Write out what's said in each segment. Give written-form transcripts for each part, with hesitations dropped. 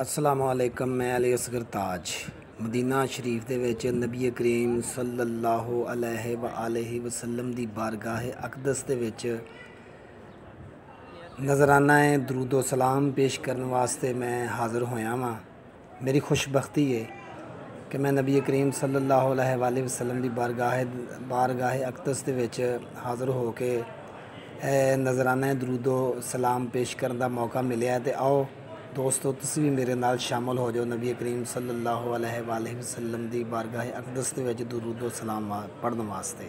अस्सलामु अलैकुम। मैं अली असगर ताज मदीना शरीफ दे विच नबी करीम सल्लल्लाहु अलैहि वसल्लम दी बारगाह अकदस दे विच नज़राना दरूदो सलाम पेश करने वास्ते मैं हाज़र होया वां। मेरी खुशबख्ती है कि मैं नबी करीम सल्लल्लाहु अलैहि वसल्लम दी बारगाह अकदस दे विच हाज़र हो के नज़राना दरूदो सलाम पेश करने का मौका मिले। तो आओ दोस्तों, तुसीं भी मेरे नाल शामिल हो जाओ नबी करीम सल्लल्लाहु अलैहि वसल्लम दी बारगाह अकदस दे विच दरूदो सलाम पढ़ने वास्ते।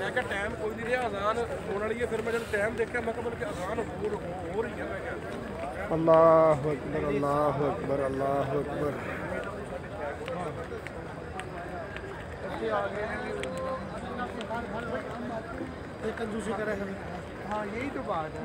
मैं क्या टाइम कोई नहीं रहा अजान होने वाली है। फिर मैं जब टाइम देखा मैं बल्कि अजान हो रही है। मैं क्या अल्लाहु अकबर अल्लाहु अकबर अल्लाहु अकबर। कंजूसी करेगा। हाँ यही तो बात है।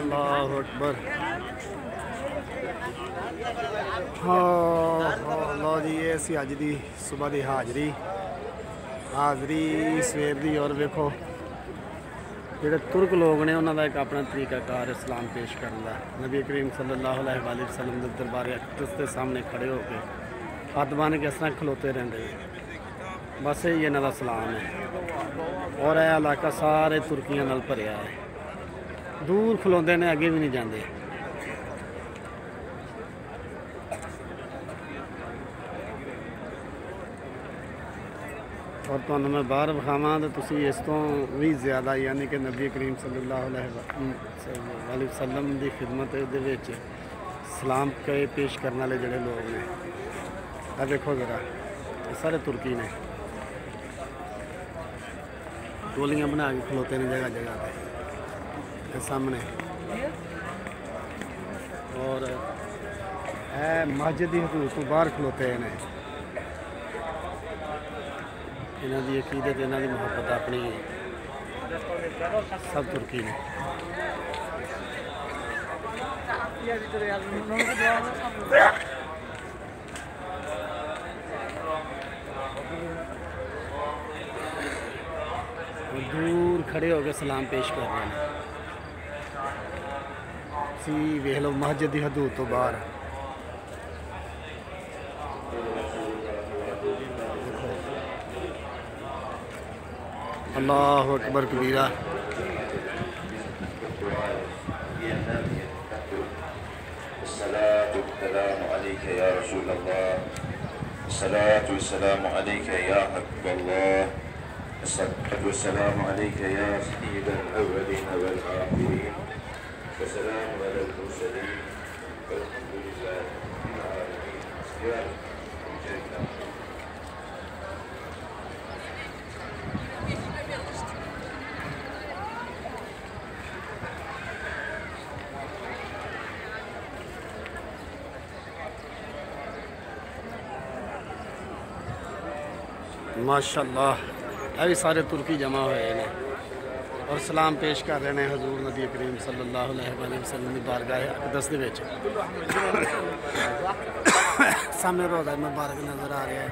अल्लाह अकबर। हाँ लो जी, ये सी अज की सुबह की हाज़री सवेर की। और वेखो जोड़े तुर्क लोग ने उन्होंने एक अपना तरीकाकार इस्लाम पेश करने का। नबी करीम सल्लल्लाहु अलैहि वसल्लम के दरबार अक़दस के सामने खड़े होकर हथ बन के इस तरह खलोते रहते हैं। बस यही इन्हों का सलाम है। और यह इलाका सारे तुर्कियों नाल भरिया है। दूर खलोते ने, अगे भी नहीं जाते। और तो मैं बाहर विखावां तो तुसी इस तो भी ज़्यादा यानी कि नबी करीम सल्लल्लाहु अलैहि वसल्लम की खिदमत दे सलाम के पेश करने वाले जोड़े लोग ने, देखो ज़रा सारे तुर्की ने गोलियां बना के खलोते हैं जगह जगह पे सामने। और मस्जिद की हदूद तो बाहर खलोते हैं। इन्हों की अकीदत, इन्हों की मुहब्बत अपनी सब तुर्की ने। दूर खड़े होकर सलाम पेश कर रहे हैं। सी वेख लो मस्जिद की हदूद तो बाहर। अल्लाह अकबर कबीरा। अस्सलातु अलैका या रसूल अल्लाह, अस्सलातु वस्सलामु अलैका या हबीबल्लाह, अस्सलातु वस्सलामु अलैका या सय्यिदल अव्वलीन वल आखिरीन, वस्सलामु अलल मुरसलीन, वल्हम्दुलिल्लाहि रब्बिल आलमीन। माशाअल्लाह, ये भी सारे तुर्की जमा हुए हैं और सलाम पेश कर रहे हैं हजूर नबी करीम सल्लल्लाहु अलैहि वसल्लम की बारगाह अक़दस दे विच। सामने रोज़ा मुबारक नज़र आ रहा है।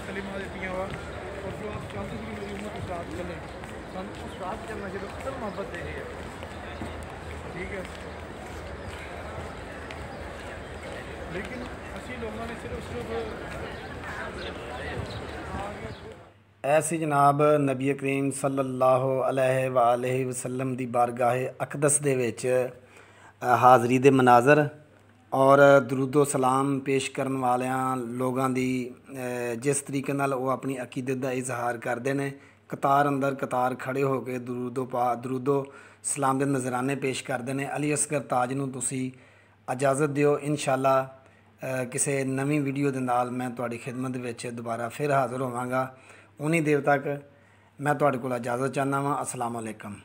कलिमा दित्तियां वा और जो आप चाहते कि मेरी उम्मत इस्लाम चले, सन उस्ताद करना जो अक्सर मोहब्बत दे रही है। ठीक है, लेकिन असी लोगों ने सिर्फ ऐसी जनाब नबी करीम सल्लल्लाहु अलैहि वसल्लम दी बारगाह अक़दस दे विच ਹਾਜ਼ਰੀ ਦੇ ਮਨਾਜ਼ਰ और दरूदो सलाम पेश करने वालियां लोगों की जिस तरीके नाल वो अपनी अकीदत का इजहार करते हैं, कतार अंदर कतार खड़े होकर दरूदो सलाम के नजराने पेश करते हैं। अली असगर ताज नूं तुसी इजाज़त दिओ। इंशाअल्लाह किसी नवीं वीडियो के नाल मैं तुहाडी खिदमत विच दोबारा फिर हाज़र होवांगा। उन्हीं देर तक मैं तुहाडे कोल इजाज़त चाहना वा। अस्सलाम वालेकुम।